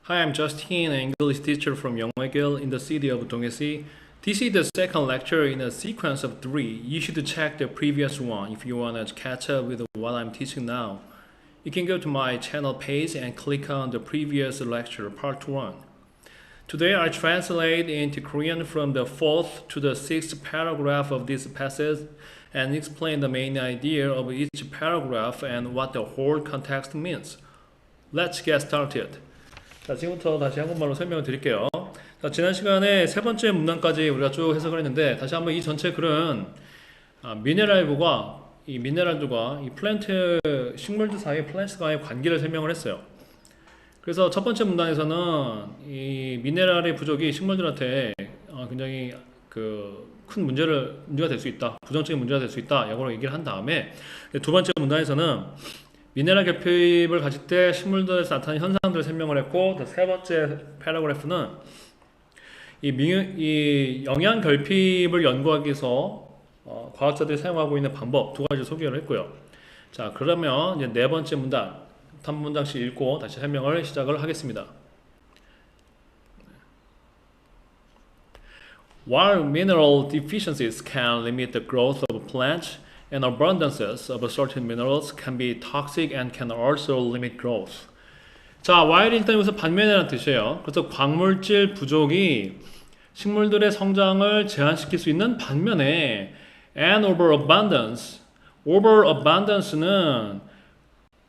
Hi, I'm Justin, an English teacher from Yonggwagil in the city of Donghae. This is the second lecture in a sequence of three. You should check the previous one if you want to catch up with what I'm teaching now. You can go to my channel page and click on the previous lecture, part 1. Today I translate into Korean from the 4th to the 6th paragraph of this passage and explain the main idea of each paragraph and what the whole context means. Let's get started. 자, 지금부터 다시 한국말로 설명을 드릴게요. 자, 지난 시간에 세 번째 문단까지 우리가 쭉 해석을 했는데 다시 한번 이 전체 글은 미네랄과 이 미네랄들과 이 플랜트 식물들 사이 플랜트와의 관계를 설명을 했어요. 그래서 첫 번째 문단에서는 이 미네랄의 부족이 식물들한테 굉장히 큰 문제가 될 수 있다, 부정적인 문제가 될 수 있다, 이걸 얘기를 한 다음에 두 번째 문단에서는 미네랄 결핍을 가질 때 식물들에서 나타나는 현상들을 설명을 했고, 세 번째 패러그래프는 이 영양 결핍을 연구하기 위해서 과학자들이 사용하고 있는 방법 두 가지 소개를 했고요. 자, 그러면 이제 네 번째 문단 한 문장씩 읽고 다시 설명을 시작을 하겠습니다. While mineral deficiencies can limit the growth of plants, and abundances of certain minerals can be toxic and can also limit growth. 자, while 일단 여기서 반면이라는 뜻이에요. 그래서 광물질 부족이 식물들의 성장을 제한시킬 수 있는 반면에 and overabundance는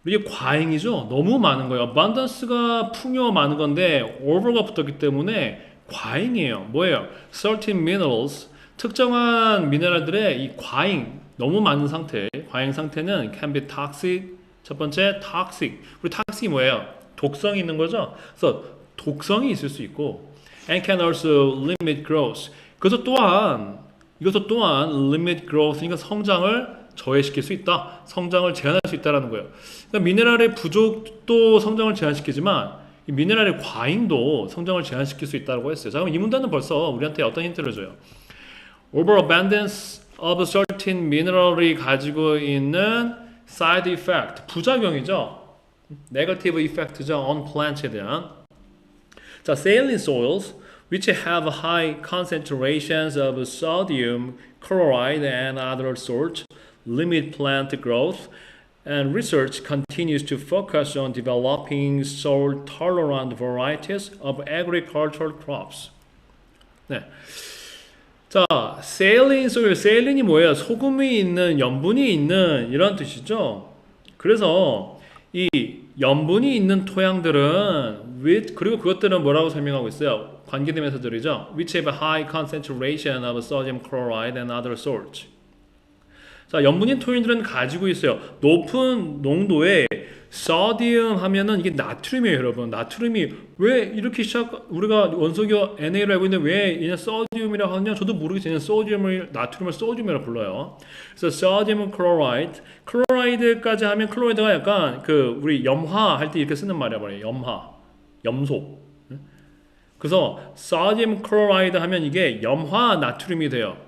이게 과잉이죠. 너무 많은 거예요. abundance가 풍요 많은 건데 over가 붙었기 때문에 과잉이에요. 뭐예요? certain minerals, 특정한 미네랄들의 이 과잉, 너무 많은 상태, 과잉 상태는 can be toxic. 첫 번째 toxic. 우리 toxic이 뭐예요? 독성이 있는 거죠. 그래서 독성이 있을 수 있고 and can also limit growth. 이것도 또한 limit growth, 그러니까 성장을 저해시킬 수 있다. 성장을 제한할 수 있다라는 거예요. 그러니까 미네랄의 부족도 성장을 제한시키지만 이 미네랄의 과잉도 성장을 제한시킬 수 있다고 했어요. 자, 그럼 이 문단은 벌써 우리한테 어떤 힌트를 줘요? Overabundance of certain mineral이 가지고 있는 side effect, 부작용이죠. negative effect죠. on plant에 대한. 자, saline soils which have high concentrations of sodium chloride and other salts limit plant growth, and research continues to focus on developing salt-tolerant varieties of agricultural crops. 네. 자, saline soil, saline이 뭐예요? 소금이 있는, 염분이 있는 이런 뜻이죠. 그래서 이 염분이 있는 토양들은 그리고 그것들은 뭐라고 설명하고 있어요? 관계대명사들이죠. which have a high concentration of sodium chloride and other salts. 자, 염분인 토양들은 가지고 있어요. 높은 농도의 소디움 하면은 이게 나트륨이에요, 여러분. 나트륨이 왜 이렇게 우리가 원소기 Na를 알고 있는데 왜 얘는 소디움이라고 하냐? 저도 모르겠어요. 나트륨을 소디움이라고 불러요. 그래서 소디움 클로라이드, 클로라이드까지 하면 클로라이드가 약간 우리 염화 할 때 이렇게 쓰는 말이야, 염소. 그래서 소디움 클로라이드 하면 이게 염화 나트륨이 돼요.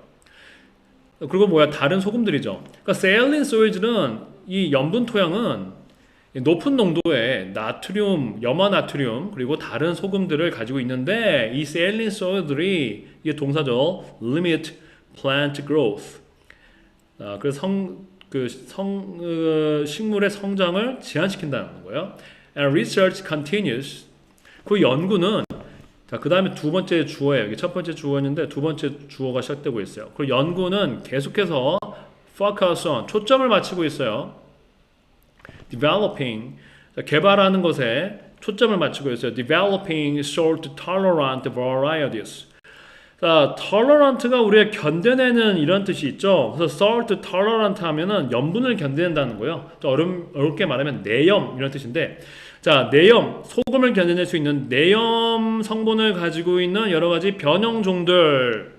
그리고 다른 소금들이죠. 그러니까 saline soils는 이 염분 토양은 높은 농도의 나트륨, 염화 나트륨 그리고 다른 소금들을 가지고 있는데 이 saline soil들이 이게 동사죠. limit plant growth. 그래서 식물의 성장을 제한시킨다는 거예요. And research continues. 그 연구는 자, 그 다음에 두 번째 주어예요. 이게 첫 번째 주어였는데 두 번째 주어가 시작되고 있어요. 그리고 연구는 계속해서 focus on, 초점을 맞추고 있어요. developing, 자, 개발하는 것에 초점을 맞추고 있어요. developing salt tolerant varieties. 자, tolerant가 우리가 견뎌내는 이런 뜻이 있죠. 그래서 salt tolerant 하면은 염분을 견뎌낸다는 거예요. 어렵게 말하면 내염 이런 뜻인데, 자, 내염, 소금을 견뎌낼 수 있는 내염 성분을 가지고 있는 여러 가지 변형 종들,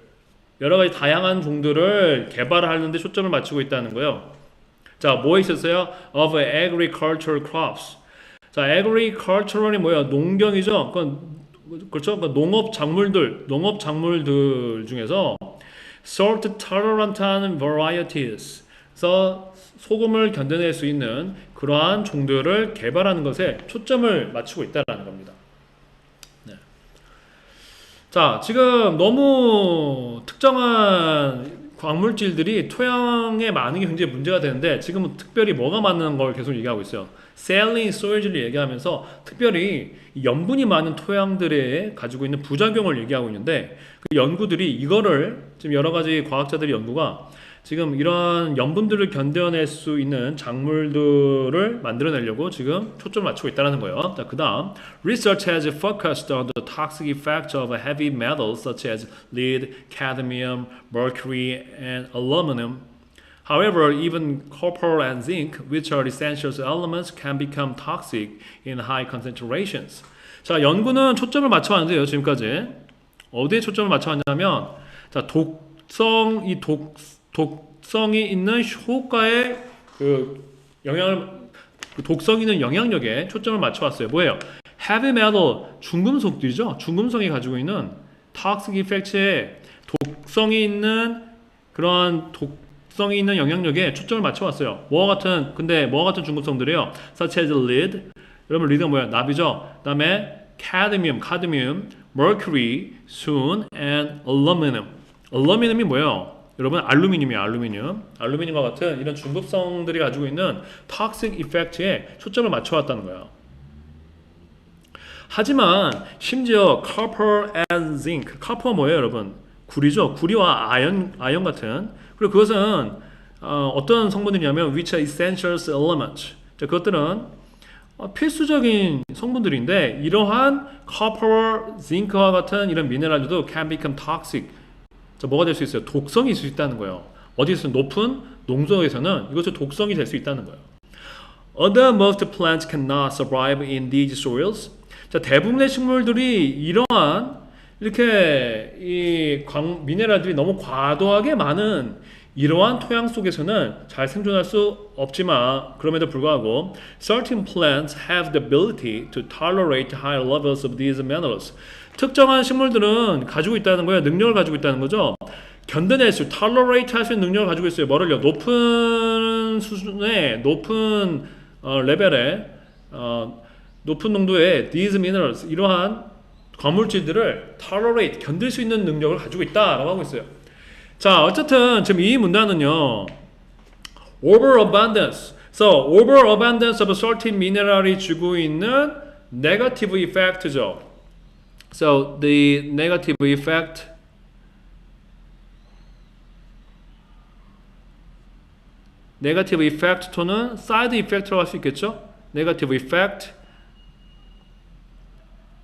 여러 가지 다양한 종들을 개발하는 데 초점을 맞추고 있다는 거예요. 자, 뭐 있었어요? of agricultural crops. 자, agricultural이 뭐예요? 농경이죠. 그렇죠? 농업 작물들 중에서 salt tolerant한 varieties. 그래서 소금을 견뎌낼 수 있는 그러한 종들을 개발하는 것에 초점을 맞추고 있다는 겁니다. 자, 지금 너무 특정한 광물질들이 토양에 많은 게 굉장히 문제가 되는데 지금은 특별히 뭐가 많은 걸 계속 얘기하고 있어요. saline soils를 얘기하면서 특별히 염분이 많은 토양들에 가지고 있는 부작용을 얘기하고 있는데 그 연구들이 이거를 지금 여러 가지 과학자들의 연구가 지금 이런 염분들을 견뎌낼 수 있는 작물들을 만들어내려고 지금 초점을 맞추고 있다는 거예요. 자, 그 다음 Research has focused on the toxic effects of heavy metals such as lead, cadmium, mercury, and aluminum. However, even copper and zinc, which are essential elements, can become toxic in high concentrations. 자, 연구는 초점을 맞춰왔는데요. 지금까지 어디에 초점을 맞춰왔냐면 자, 독성이 있는 효과의 그 영향을 독성 있는 영향력에 초점을 맞춰왔어요. 뭐예요? heavy metal 중금속들이죠. 중금속이 가지고 있는 toxic effects에 독성이 있는 그런 독성이 있는 영향력에 초점을 맞춰왔어요. 뭐와 같은 중금속들이에요? such as lead. 여러분 lead가 뭐야? 납이죠. 그다음에 cadmium, mercury, sun, and aluminum. aluminum이 뭐예요? 여러분 알루미늄이에요. 알루미늄과 같은 이런 중급성들이 가지고 있는 toxic effect에 초점을 맞춰왔다는 거예요. 하지만 심지어 copper and zinc, copper가 뭐예요, 여러분? 구리죠. 구리와 아연 같은. 그리고 그것은 어떤 성분이냐면 which are essential elements. 자, 그것들은 필수적인 성분들인데 이러한 copper, zinc와 같은 이런 미네랄들도 can become toxic. 자, 뭐가 될 수 있어요? 독성이 있을 수 있다는 거예요. 어디서 높은 농도에서는 이것이 독성이 될 수 있다는 거예요. Other most plants cannot survive in these soils. 자, 대부분의 식물들이 이러한 이렇게 미네랄들이 너무 과도하게 많은 이러한 토양 속에서는 잘 생존할 수 없지만 그럼에도 불구하고 certain plants have the ability to tolerate high levels of these minerals. 특정한 식물들은 가지고 있다는 거예요. 능력을 가지고 있다는 거죠. 견뎌낼 수, tolerate 할 수 있는 능력을 가지고 있어요. 뭐를요? 높은 수준의, 높은 레벨의, 높은 농도의 these minerals, 이러한 광물질들을 tolerate, 견딜 수 있는 능력을 가지고 있다라고 하고 있어요. 자, 어쨌든 지금 이 문단은요, overabundance. So, overabundance of certain mineral이 주고 있는 negative effect죠. So, the negative effect to는 side effect라고 할 수 있겠죠? Negative effect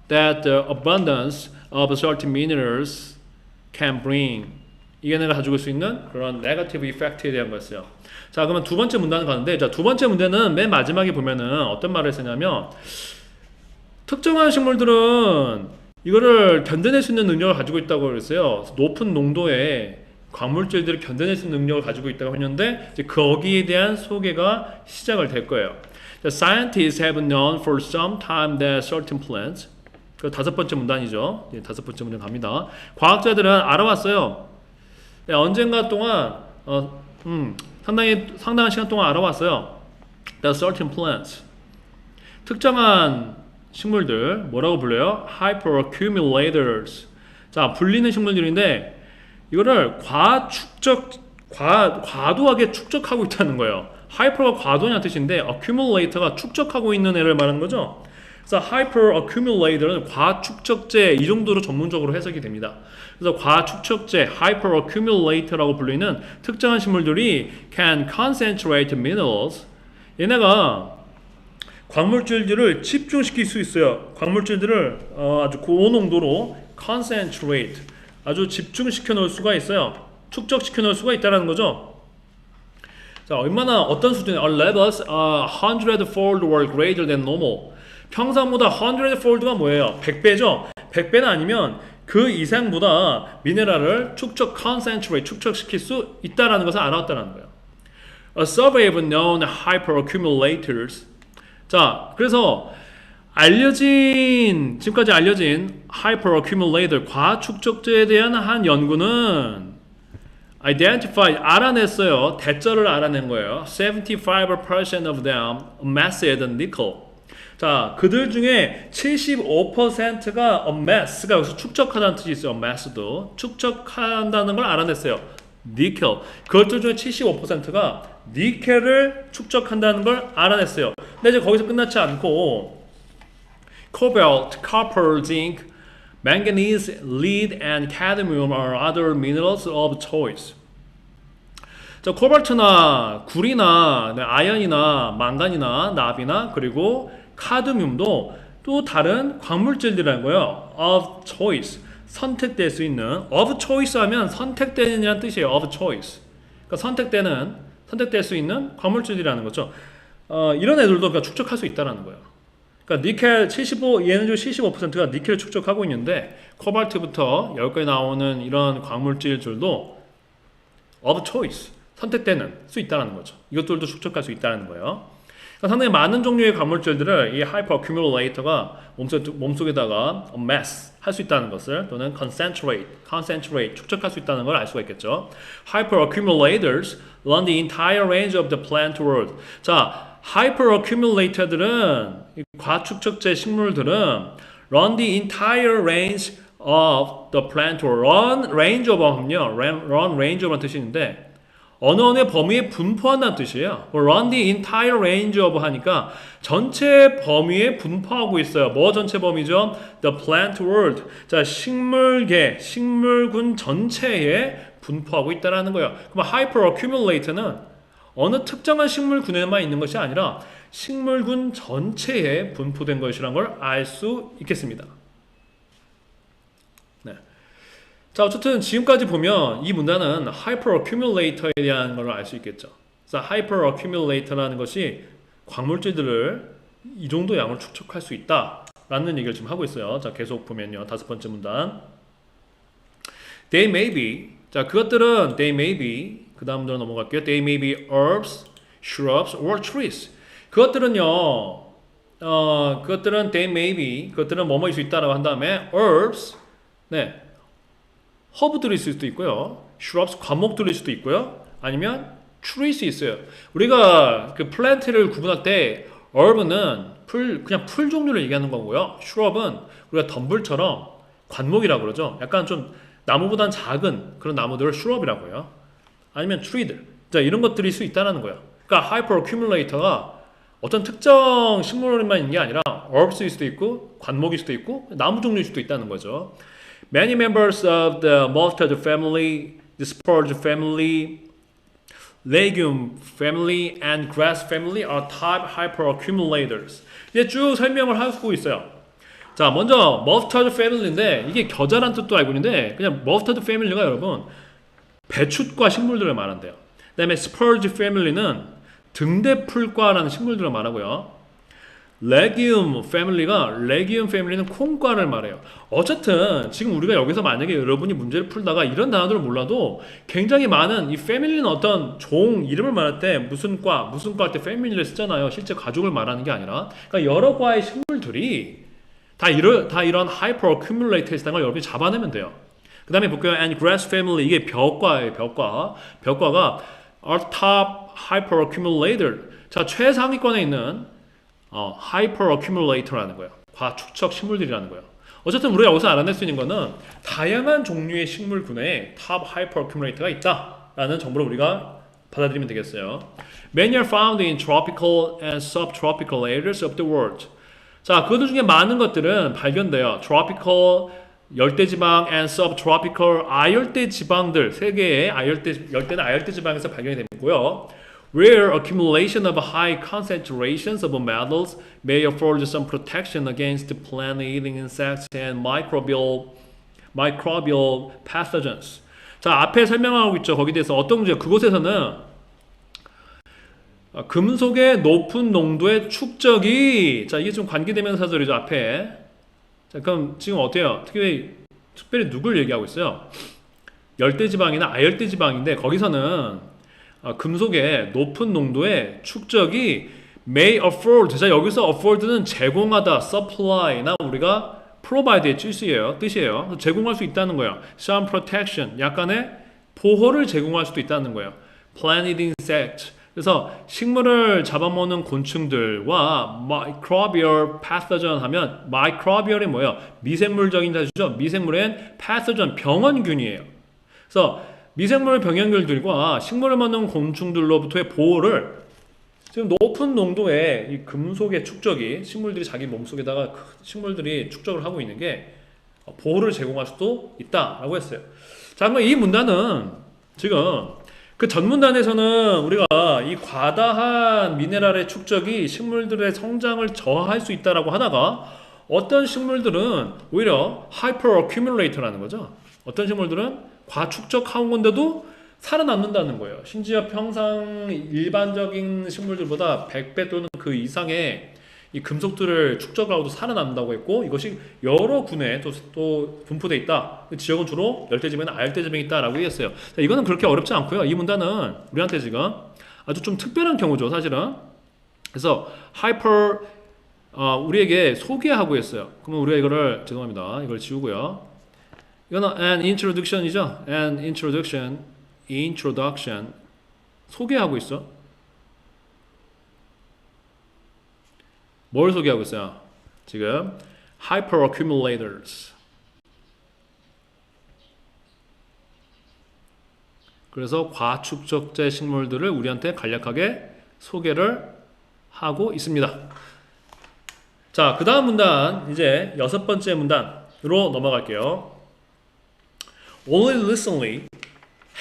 that the abundance of certain minerals can bring. 이게 내가 가지고 수 있는 그런 네거티브 이펙트에 대한 거였어요. 자, 그러면 두 번째 문단을 가는데, 자, 두 번째 문제는 맨 마지막에 보면은 어떤 말을 했냐면 특정한 식물들은 이거를 견뎌낼 수 있는 능력을 가지고 있다고 그랬어요. 높은 농도의 광물질들을 견뎌낼 수 있는 능력을 가지고 있다고 했는데 이제 거기에 대한 소개가 시작을 될 거예요. The scientists have known for some time that certain plants, 그 다섯 번째 문단이죠. 예, 다섯 번째 문단 갑니다. 과학자들은 알아왔어요. 네, 언젠가 동안 상당한 시간 동안 알아왔어요. The certain plants, 특정한 식물들 뭐라고 불러요? Hyperaccumulators. 자, 불리는 식물들인데 이거를 과도하게 축적하고 있다는 거예요. Hyper가 과도냐는 뜻인데 accumulator가 축적하고 있는 애를 말하는 거죠. 그래서 hyperaccumulator는 과축적제, 이 정도로 전문적으로 해석이 됩니다. 그래서 과축적제, hyperaccumulator라고 불리는 특정한 식물들이 can concentrate minerals. 얘네가 광물질들을 집중시킬 수 있어요. 광물질들을 아주 고농도로 concentrate, 아주 집중시켜 놓을 수가 있어요. 축적시켜 놓을 수가 있다는 거죠. 자, 얼마나 어떤 수준에 levels 100-fold or greater than normal. 평상보다 100fold가 뭐예요? 100배죠? 100배는 아니면 그 이상보다 미네랄을 concentrate, 축적시킬 수 있다는 것을 알아왔다는 거예요. A survey of known hyperaccumulators. 자, 그래서 지금까지 알려진 hyperaccumulator, 과축적제에 대한 한 연구는 알아냈어요. 대절을 알아낸 거예요. 75% of them amassed nickel. 자, 그들 중에 75%가 amass가 여기서 축적하다는 뜻이 있어요. amass도 축적한다는 걸 알아냈어요. 니켈. 그것들 중에 75%가 니켈을 축적한다는 걸 알아냈어요. 근데 이제 거기서 끝나지 않고 cobalt, copper, zinc, manganese, lead, and cadmium are other minerals of choice. 자, 코발트나 구리나 아연이나 망간이나 납이나 그리고 카드뮴도 또 다른 광물질이라는 거예요. of choice. 선택될 수 있는 of choice 하면 선택되는이라는 뜻이에요. of choice. 그러니까 선택될 수 있는 광물질이라는 거죠. 이런 애들도 그러니까 축적할 수 있다는 거예요. 그러니까 니켈 75, 얘는 중 75%가 니켈을 축적하고 있는데 코발트부터 여기까지 나오는 이런 광물질들도 of choice. 선택되는 수 있다는 거죠. 이것들도 축적할 수 있다는 거예요. 그러니까 상당히 많은 종류의 광물질들을 이 hyper accumulator가 몸속에다가 amass 할 수 있다는 것을 또는 concentrate 축적할 수 있다는 걸 알 수가 있겠죠. Hyper accumulators run the entire range of the plant world. 자, hyper accumulator들은 과축적제 식물들은 run the entire range of the plant world. run range over는요. run range over는 뜻이 있는데 어느 범위에 분포한다는 뜻이에요. run the entire range of 하니까 전체 범위에 분포하고 있어요. 뭐 전체 범위죠? The plant world. 자, 식물계, 식물군 전체에 분포하고 있다는 거예요. 그럼 hyper accumulator는 어느 특정한 식물군에만 있는 것이 아니라 식물군 전체에 분포된 것이라는 걸 알 수 있겠습니다. 자, 어쨌든 지금까지 보면 이 문단은 hyper accumulator에 대한 걸 알 수 있겠죠. 자, hyper accumulator라는 것이 광물질들을 이 정도 양을 축적할 수 있다라는 얘기를 지금 하고 있어요. 자, 계속 보면요. 5번째 문단. They may be. 자, 그것들은 they may be. 그 다음 문단으로 넘어갈게요. They may be herbs, shrubs, or trees. 그것들은요. 그것들은 they may be. 그것들은 뭐뭐일 수 있다라고 한 다음에 herbs. 네. 허브들일 수도 있고요. shrubs, 과목들일 수도 있고요. 아니면 tre일 수 있어요. 우리가 그 플랜트를 구분할 때 herb는 그냥 풀 종류를 얘기하는 거고요. shrub은 우리가 덤불처럼 관목이라고 그러죠. 약간 좀 나무보단 작은 그런 나무들을 shrub이라고 해요. 아니면 tree들. 자, 이런 것들일 수 있다는 거예요. 그러니까 hyper accumulator가 어떤 특정 식물만 있는 게 아니라 herbs일 수도 있고 관목일 수도 있고 나무 종류일 수도 있다는 거죠. Many members of the mustard family, the spurge family, legume family, and grass family are type hyperaccumulators. 이제 쭉 설명을 하고 있어요. 자, 먼저 mustard family인데 이게 겨자란 뜻도 알고 있는데 그냥 mustard family가 여러분 배춧과 식물들을 말한대요. 그 다음에 spurge family는 등대풀과라는 식물들을 말하고요. 레기움 패밀리는 콩과를 말해요. 어쨌든 지금 우리가 여기서 만약에 여러분이 문제를 풀다가 이런 단어들을 몰라도 굉장히 많은 이 패밀리는 어떤 종 이름을 말할 때 무슨 과 할 때 패밀리를 쓰잖아요. 실제 가족을 말하는 게 아니라 그러니까 여러 과의 식물들이 다 이런 hyper accumulator에 있다는 걸 여러분이 잡아내면 돼요. 그 다음에 볼게요. And grass family 이게 벽과예요. 벽과가 are top hyper accumulator. 자, 최상위권에 있는 hyper accumulator라는 거예요. 과축적 식물들이라는 거예요. 어쨌든 우리가 여기서 알아낼 수 있는 거는 다양한 종류의 식물군에 top hyper accumulator가 있다라는 정보를 우리가 받아들이면 되겠어요. Many are found in tropical and subtropical areas of the world. 자, 그들 중에 많은 것들은 발견돼요. tropical 열대지방 and subtropical 아열대 지방들 세계의 열대나 아열대 지방에서 발견이 되고요. Where accumulation of high concentrations of metals may afford some protection against plant-eating insects and microbial pathogens. 자, 앞에 설명하고 있죠. 거기에 대해서 어떤 문제가 그곳에서는 금속의 높은 농도의 축적이 자, 이게 좀 관계대명사절이죠. 앞에. 자, 그럼 지금 어때요? 특별히 누굴 얘기하고 있어요? 열대지방이나 아열대지방인데 거기서는 금속의 높은 농도의 축적이 may afford. 자, 여기서 afford는 제공하다, supply나 우리가 provide의 뜻이에요. 제공할 수 있다는 거예요. some protection, 약간의 보호를 제공할 수도 있다는 거예요. plant-eating insect, 그래서 식물을 잡아먹는 곤충들과 microbial pathogen 하면 microbial이 뭐예요? 미생물적인 자주죠. 미생물엔 pathogen 병원균이에요. 그래서 미생물 병원균들과 식물을 먹는 곤충들로부터의 보호를 지금 높은 농도의 이 금속의 축적이 식물들이 자기 몸속에다가 식물들이 축적을 하고 있는 게 보호를 제공할 수도 있다라고 했어요. 자, 그럼 이 문단은 지금 그 전 문단에서는 우리가 이 과다한 미네랄의 축적이 식물들의 성장을 저하할 수 있다라고 하다가 어떤 식물들은 오히려 hyper accumulator라는 거죠. 어떤 식물들은 과축적한 건데도 살아남는다는 거예요. 심지어 평상 일반적인 식물들보다 100배 또는 그 이상의 이 금속들을 축적하고도 살아남는다고 했고, 이것이 여러 군에 또 분포되어 있다. 지역은 주로 열대지방이나 아열대지방이 있다라고 얘기했어요. 자, 이거는 그렇게 어렵지 않고요. 이 문단은 우리한테 지금 아주 좀 특별한 경우죠, 사실은. 그래서 우리에게 소개하고 있어요. 그러면 우리가 이거를 죄송합니다. 이걸 지우고요. 이거는 an introduction이죠. an introduction 소개하고 있어. 뭘 소개하고 있어요? 지금 hyperaccumulators. 그래서 과축적제 식물들을 우리한테 간략하게 소개를 하고 있습니다. 자, 그 다음 문단, 이제 6번째 문단으로 넘어갈게요. Only recently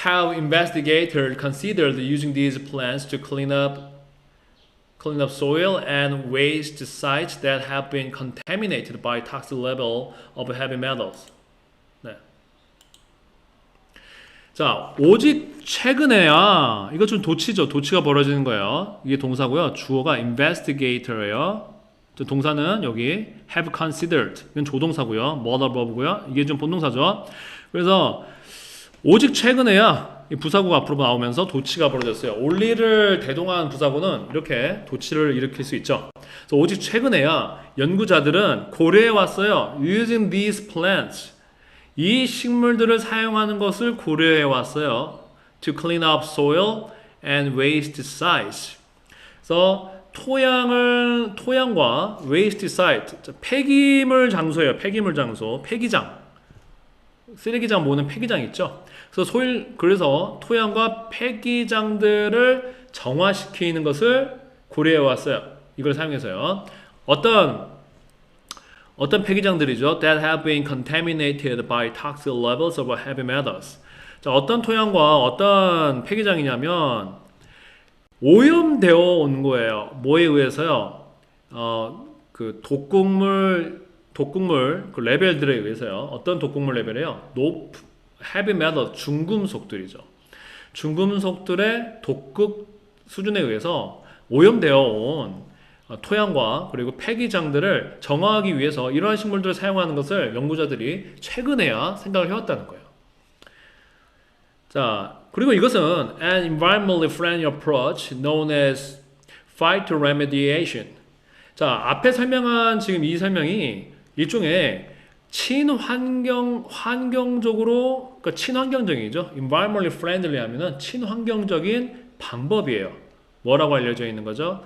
have investigators considered using these plants to clean up soil and waste sites that have been contaminated by toxic level of heavy metals. 네. 자, 오직 최근에야, 이거 좀 도치죠. 도치가 벌어지는 거예요. 이게 동사고요. 주어가 investigator예요. 동사는 여기 have considered. 이건 조동사고요. mother verb고요. 이게 좀 본동사죠. 그래서 오직 최근에야 이 부사구가 앞으로 나오면서 도치가 벌어졌어요. only를 대동한 부사구는 이렇게 도치를 일으킬 수 있죠. 그래서 오직 최근에야 연구자들은 고려해 왔어요. using these plants. 이 식물들을 사용하는 것을 고려해 왔어요. to clean up soil and waste sites. 그래서 토양과 waste site, 폐기물 장소예요. 폐기물 장소, 폐기장. 쓰레기장 모으는 폐기장 있죠. 그래서 토양과 폐기장들을 정화시키는 것을 고려해 왔어요. 이걸 사용해서요. 어떤 폐기장들이죠? That have been contaminated by toxic levels of heavy metals. 자, 어떤 토양과 어떤 폐기장이냐면 오염되어 온 거예요. 뭐에 의해서요? 그 독극물 그 레벨들에 의해서요. 어떤 독극물 레벨이에요? heavy metal, 중금속들이죠. 중금속들의 독극 수준에 의해서 오염되어 온 토양과 그리고 폐기장들을 정화하기 위해서 이러한 식물들을 사용하는 것을 연구자들이 최근에야 생각을 해왔다는 거예요. 자, 그리고 이것은 an environmentally friendly approach known as phytoremediation. 자, 앞에 설명한 지금 이 설명이 일종의 환경적으로, 그러니까 친환경적이죠. environmentally friendly 하면은 친환경적인 방법이에요. 뭐라고 알려져 있는 거죠?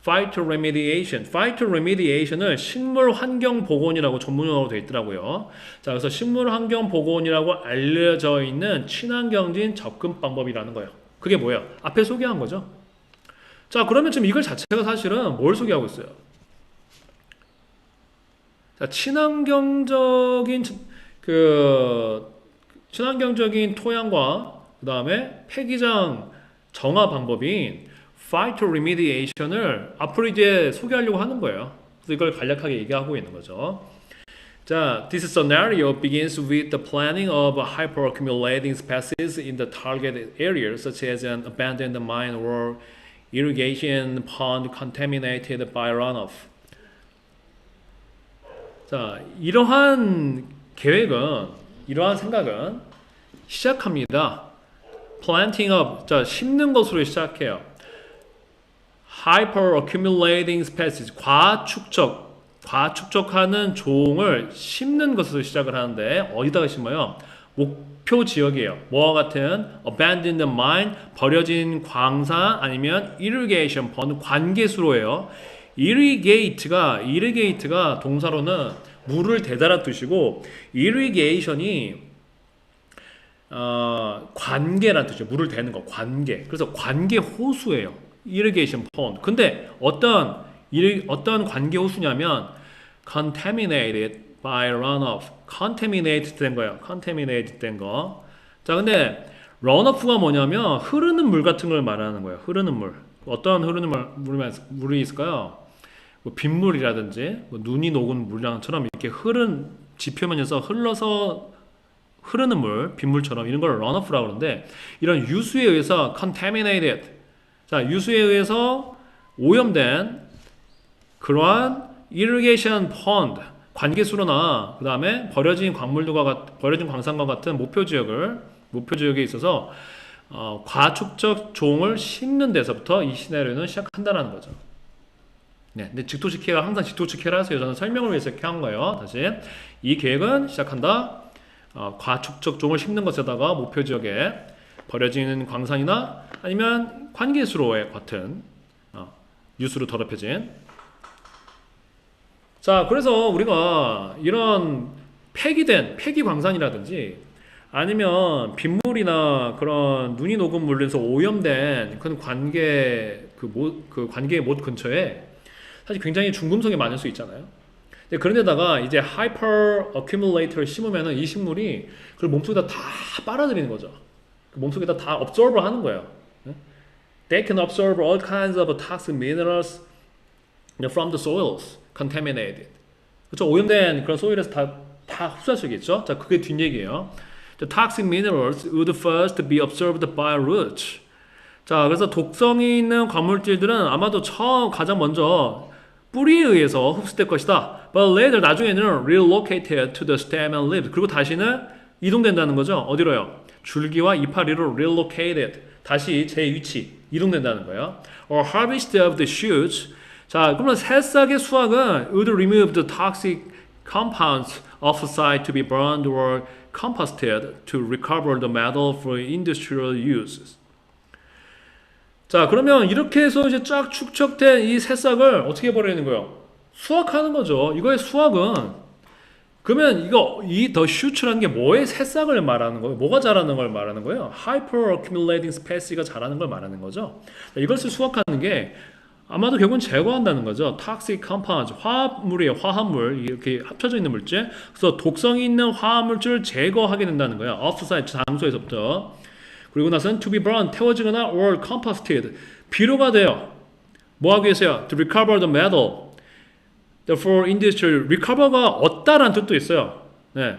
phytoremediation을 식물 환경 복원이라고 전문용어로 되어 있더라고요. 자, 그래서 식물 환경 복원이라고 알려져 있는 친환경적인 접근 방법이라는 거예요. 그게 뭐예요? 앞에 소개한 거죠. 자, 그러면 지금 이걸 자체가 사실은 뭘 소개하고 있어요? 자, 친환경적인 토양과 그 다음에 폐기장 정화 방법인 phytoremediation을 앞으로 이제 소개하려고 하는 거예요. 그래서 이걸 간략하게 얘기하고 있는 거죠. 자, this scenario begins with the planning of hyperaccumulating species in the target areas, such as an abandoned mine or irrigation pond contaminated by runoff. 자, 이러한 생각은 시작합니다. planting of, 자, 심는 것으로 시작해요. hyperaccumulating species, 과축적하는 종을 심는 것으로 시작을 하는데 어디다가 심어요? 목표 지역이에요. 뭐와 같은 abandoned mine, 버려진 광산 아니면 irrigation pond, 관계수로예요. irrigate가 동사로는 물을 대다란 뜻이고 irrigation이 관계란 뜻이에요. 물을 대는 거, 관계. 그래서 관계 호수예요. irrigation pond. 근데 어떤 관계 호수냐면 contaminated by runoff. contaminated 된 거예요. contaminated 된 거. 자, 근데 runoff가 뭐냐면 흐르는 물 같은 걸 말하는 거예요. 흐르는 물. 어떤 흐르는 물이 있을까요? 뭐 빗물이라든지 뭐 눈이 녹은 물량처럼 이렇게 지표면에서 흘러서 흐르는 물, 빗물처럼 이런 걸 runoff라고 그러는데 이런 유수에 의해서 contaminated. 자, 유수에 의해서 오염된 그러한 irrigation pond, 관계수로나 그 다음에 버려진 광산과 같은 목표 지역에 있어서 과축적 종을 심는 데서부터 이 시나리오는 시작한다는 거죠. 네, 근데 직토치케가 항상 직토치케를 하세요. 저는 설명을 위해서 이렇게 한 거예요. 다시 이 계획은 시작한다. 과축적 종을 심는 것에다가 목표 지역에 버려지는 광산이나 아니면 관계수로의 같은 유수로 더럽혀진. 자, 그래서 우리가 이런 폐기 광산이라든지 아니면 빗물이나 그런 눈이 녹은 물에서 오염된 그런 관계의 못 근처에 사실 굉장히 중금속이 많을 수 있잖아요. 그런데다가 이제 하이퍼 어큐뮬레이터를 심으면은 이 식물이 그걸 몸속에다 다 빨아들이는 거죠. 몸속에다 다 absorb 하는 거예요. They can absorb all kinds of toxic minerals from the soils contaminated. 그렇죠? 오염된 그런 소일에서 다 흡수할 수 있겠죠? 자, 그게 뒷얘기예요. The toxic minerals would first be absorbed by roots. 자, 그래서 독성이 있는 광물질들은 아마도 가장 먼저 뿌리에 의해서 흡수될 것이다. But later, 나중에는 relocated to the stem and leaves. 그리고 다시는 이동된다는 거죠. 어디로요? 줄기와 이파리로 relocated. 다시 제 위치, 이동된다는 거예요. Or harvest of the shoots. 자, 그러면 새싹의 수확은 would remove the toxic compounds off site to be burned or composted to recover the metal for industrial uses. 자, 그러면 이렇게 해서 이제 쫙 축적된 이 새싹을 어떻게 버리는 거예요? 수확하는 거죠. 이거의 수확은 그러면 이 the shoots라는 게 뭐의 새싹을 말하는 거예요? 뭐가 자라는 걸 말하는 거예요? Hyper accumulating species 자라는 걸 말하는 거죠. 자, 이것을 수확하는 게 아마도 결국은 제거한다는 거죠. toxic compounds, 화합물이에요. 화합물, 이렇게 합쳐져 있는 물질. 그래서 독성이 있는 화합물질을 제거하게 된다는 거예요. off-site 장소에서부터. 그리고 나서는 to be burned, 태워지거나 or composted, 비료가 돼요. 뭐 하기 위해서요? To recover the metal. For industrial, recover가 얻다라는 뜻도 있어요. 네,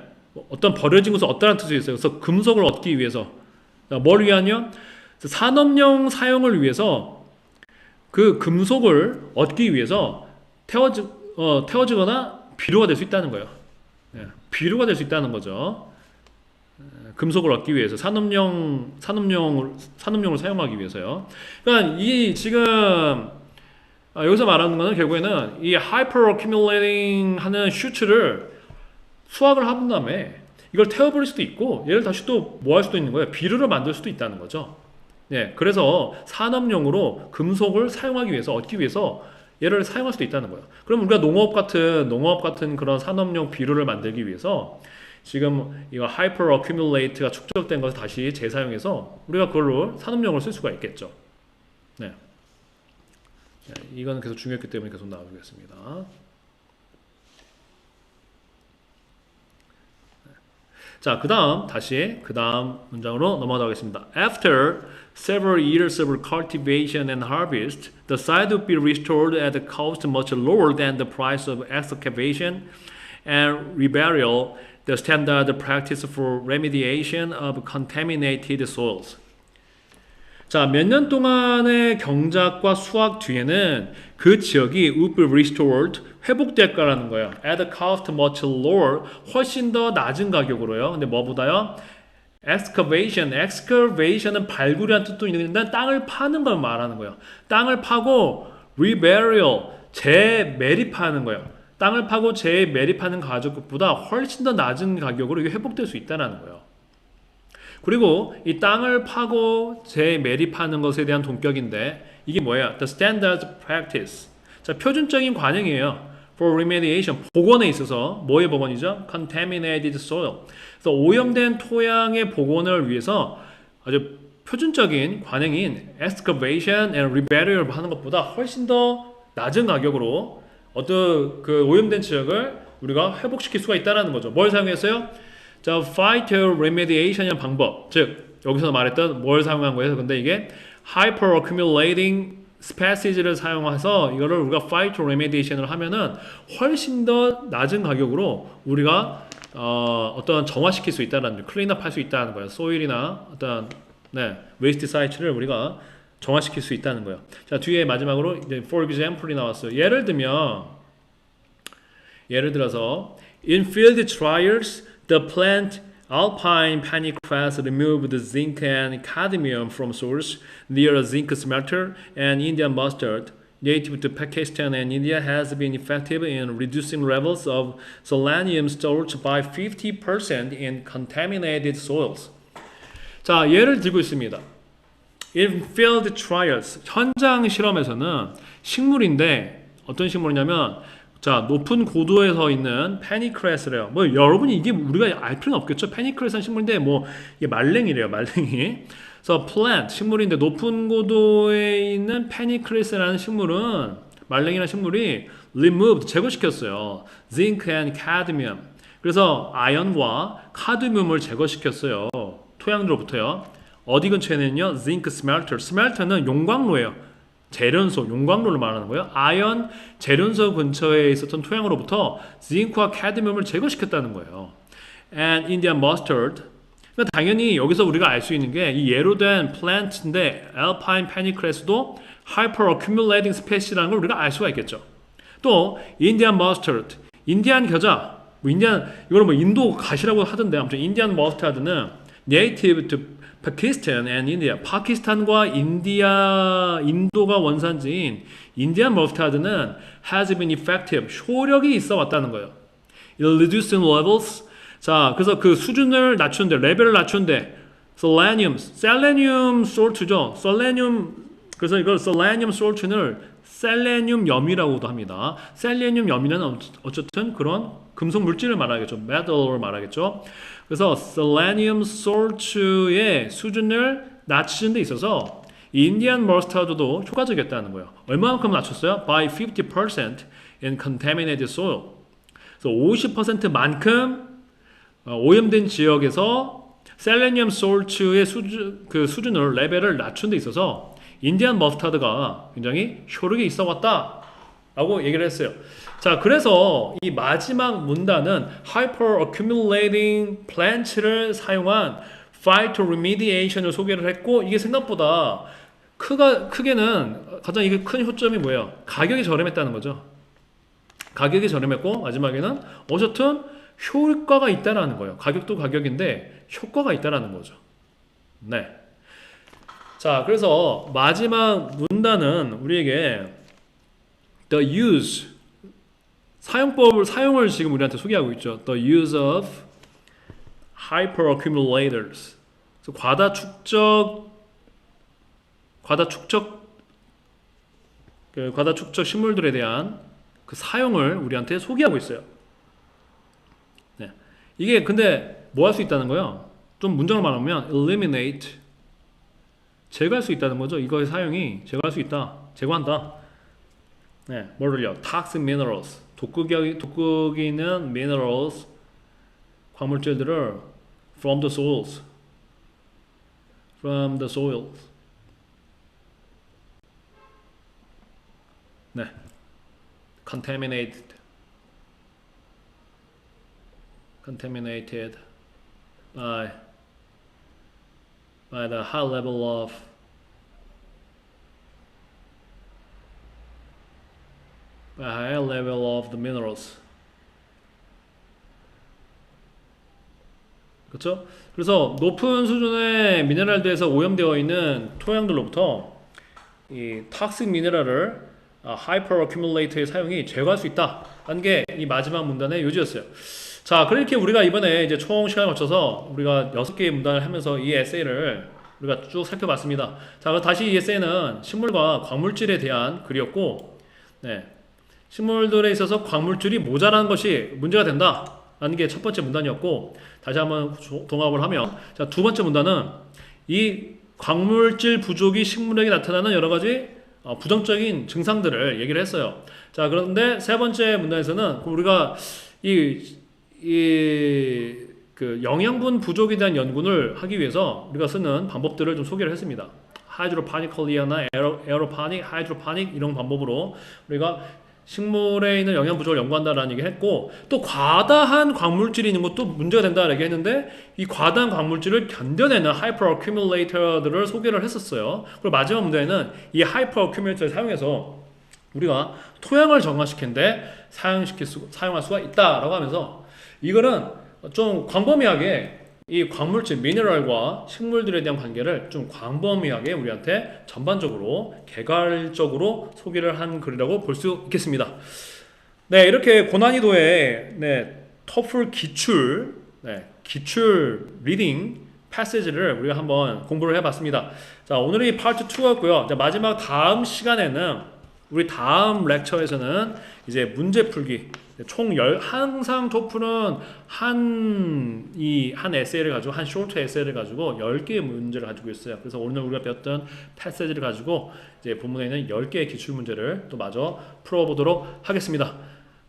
어떤 버려진 것을 얻다라는 뜻도 있어요. 그래서 금속을 얻기 위해서. 뭘 위하냐? 산업용 사용을 위해서 그 금속을 얻기 위해서 태워지거나 비료가 될 수 있다는 거예요. 네, 비료가 될 수 있다는 거죠. 금속을 얻기 위해서 산업용을 사용하기 위해서요. 그러니까 이 지금 여기서 말하는 거는 결국에는 이 hyper accumulating 하는 슈츠를 수확을 한 다음에 이걸 태워버릴 수도 있고 얘를 다시 또 뭐 할 수도 있는 거예요. 비료를 만들 수도 있다는 거죠. 네, 그래서 산업용으로 금속을 사용하기 위해서 얻기 위해서 얘를 사용할 수도 있다는 거예요. 그럼 우리가 농업 같은 그런 산업용 비료를 만들기 위해서 지금 이거 hyper accumulate가 축적된 것을 다시 재사용해서 우리가 그걸로 산업용으로 쓸 수가 있겠죠. 네. 이거는 계속 중요했기 때문에 계속 나오겠습니다. 자, 그 다음 문장으로 넘어가겠습니다. After several years of cultivation and harvest, the site would be restored at a cost much lower than the price of excavation and reburial, the standard practice for remediation of contaminated soils. 자, 몇 년 동안의 경작과 수확 뒤에는 그 지역이 would be restored, 회복될 거라는 거예요. At a cost much lower, 훨씬 더 낮은 가격으로요. 근데 뭐보다요? excavation은 발굴이라는 뜻도 있는데 땅을 파는 걸 말하는 거예요. 땅을 파고 reburial, 재매립하는 거예요. 땅을 파고 재매립하는 가격보다 훨씬 더 낮은 가격으로 이게 회복될 수 있다는 거예요. 그리고 이 땅을 파고 재매립하는 것에 대한 동격인데 이게 뭐야? The standard practice. 자, 표준적인 관행이에요. For remediation, 복원에 있어서 뭐의 복원이죠? Contaminated soil. 그래서 오염된 토양의 복원을 위해서 아주 표준적인 관행인 excavation and reburial 하는 것보다 훨씬 더 낮은 가격으로 어떤 그 오염된 지역을 우리가 회복시킬 수가 있다는 거죠. 뭘 사용했어요? 자, phytoremediation이라는 방법, 즉 여기서 말했던 뭘 사용한 거예요? 근데 이게 hyperaccumulating species를 사용해서 이거를 우리가 phytoremediation을 하면은 훨씬 더 낮은 가격으로 우리가 어떤 정화시킬 수 있다는, 클린업 할 수 있다는 거예요. 소일이나 어떤 웨이스트 사이트를 우리가 정화시킬 수 있다는 거예요. 자, 뒤에 마지막으로 이제 for example이 나왔어요. 예를 들어서 in field trials the plant Alpine pennycress removed zinc and cadmium from source near a zinc smelter, and Indian mustard native to Pakistan and India has been effective in reducing levels of selenium storage by 50% in contaminated soils. 자, 예를 들고 있습니다. In field trials, 현장 실험에서는 식물인데 어떤 식물이냐면 자, 높은 고도에서 있는 페니크레스래요. 뭐 여러분이 이게 우리가 알 필요는 없겠죠. 페니크레스는 식물인데 뭐 이게 말랭이래요, 말랭이. 그래서 plant 식물인데 높은 고도에 있는 페니크레스라는 식물은 말랭이라는 식물이 removed 제거시켰어요. zinc and cadmium. 그래서 아연과 카드뮴을 제거시켰어요. 토양으로부터요. 어디 근처에는요, zinc smelter. smelter는 용광로예요. 재련소, 용광로를 말하는 거예요. 아연 재련소 근처에 있었던 토양으로부터 징크와 카드뮴을 제거시켰다는 거예요. And Indian mustard. 그러니까 당연히 여기서 우리가 알 수 있는 게 이 예로 된 플랜트인데 Alpine pennycress도 hyperaccumulating species라는 걸 우리가 알 수가 있겠죠. 또 Indian mustard, 인디안 겨자, 이거는 뭐 인도 가시라고 하던데 아무튼 Indian mustard는 native to Pakistan and India. 파키스탄과 인도가 원산지인 인디안 머스타드는 has been effective. 효력이 있어 왔다는 거예요. In reducing levels. 자, 그래서 그 수준을 낮추는데, 레벨을 낮추는데, 셀레늄 솔트죠. 그래서 이걸 셀레늄 솔트를 셀레늄 염이라고도 합니다. 셀레늄 염이는 어쨌든 그런 금속 물질을 말하겠죠. 메탈을 말하겠죠. 그래서 selenium salt의 수준을 낮추는 데 있어서 인디안 머스타드도 효과적이었다는 거예요. 얼마만큼 낮췄어요? By 50% in contaminated soil. 그래서 50%만큼 오염된 지역에서 셀레늄 솔트의 수준을 레벨을 낮춘 데 있어서 인디안 머스타드가 굉장히 효력이 있어 왔다라고 얘기를 했어요. 자, 그래서 이 마지막 문단은 hyperaccumulating plants를 사용한 phytoremediation을 소개를 했고, 이게 생각보다 크게는 가장 이게 큰 효점이 뭐예요? 가격이 저렴했다는 거죠. 가격이 저렴했고 마지막에는 어쨌든 효과가 있다라는 거예요. 가격도 가격인데 효과가 있다라는 거죠. 네. 자, 그래서 마지막 문단은 우리에게 the use 사용을 지금 우리한테 소개하고 있죠. The use of hyperaccumulators. 과다 축적 식물들에 대한 그 사용을 우리한테 소개하고 있어요. 네. 이게 근데 뭐 할 수 있다는 거예요? 좀 문장을 말하면 eliminate 제거할 수 있다는 거죠. 이거의 사용이 제거할 수 있다. 제거한다. 네, 뭐를요? Toxic minerals. 독극이 있는 minerals, 광물질들을 from the soils. 네. Contaminated by the high level of the minerals. 그렇죠? 그래서 높은 수준의 미네랄들에서 오염되어 있는 토양들로부터 이 탁식 미네랄을 hyperaccumulate의 사용이 제거할 수 있다라는 게 이 마지막 문단의 요지였어요. 자, 그렇게 우리가 이번에 이제 총 시간을 거쳐서 우리가 6개의 문단을 하면서 이 에세이를 우리가 쭉 살펴봤습니다. 자, 그럼 다시 이 에세이는 식물과 광물질에 대한 글이었고, 네. 식물들에 있어서 광물질이 모자라는 것이 문제가 된다. 라는 게 첫 번째 문단이었고, 다시 한번 동합을 하면, 자, 두 번째 문단은 이 광물질 부족이 식물에게 나타나는 여러 가지 부정적인 증상들을 얘기를 했어요. 자, 그런데 세 번째 문단에서는 우리가 그 영양분 부족에 대한 연구를 하기 위해서 우리가 쓰는 방법들을 좀 소개를 했습니다. 하이드로파니컬리아나 에어로파닉, 하이드로파닉 이런 방법으로 우리가 식물에 있는 영양 부족을 연구한다라는 얘기를 했고, 또 과다한 광물질이 있는 것도 문제가 된다라고 얘기했는데, 이 과다한 광물질을 견뎌내는 하이퍼 어큐뮬레이터들을 소개를 했었어요. 그리고 마지막 문제는 이 하이퍼 어큐뮬레이터를 사용해서 우리가 토양을 정화시키는데 사용할 수가 있다라고 하면서, 이거는 좀 광범위하게 이 광물질, 미네랄과 식물들에 대한 관계를 좀 광범위하게 우리한테 전반적으로 개괄적으로 소개를 한 글이라고 볼 수 있겠습니다. 네, 이렇게 고난이도의 토플 기출 리딩 패시지를 우리가 한번 공부를 해봤습니다. 자, 오늘이 파트 2였고요. 자, 마지막 다음 시간에는 우리 다음 렉처에서는 이제 문제 풀기, 항상 토플은 한 에세이를 가지고, 한 쇼트 에세이를 가지고 10개의 문제를 가지고 있어요. 그래서 오늘 우리가 배웠던 패시지를 가지고 이제 본문에 있는 10개의 기출 문제를 또 마저 풀어보도록 하겠습니다.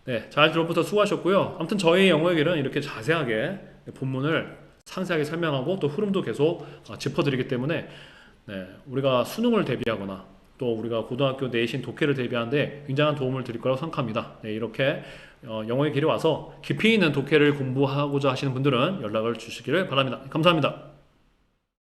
네, 잘 들어부터 수고하셨고요. 아무튼 저희 영어에게는 이렇게 자세하게 본문을 상세하게 설명하고 또 흐름도 계속 짚어드리기 때문에, 네, 우리가 수능을 대비하거나 또 우리가 고등학교 내신 독해를 대비하는데 굉장한 도움을 드릴 거라고 생각합니다. 네, 이렇게 영어의 길에 와서 깊이 있는 독해를 공부하고자 하시는 분들은 연락을 주시기를 바랍니다. 감사합니다.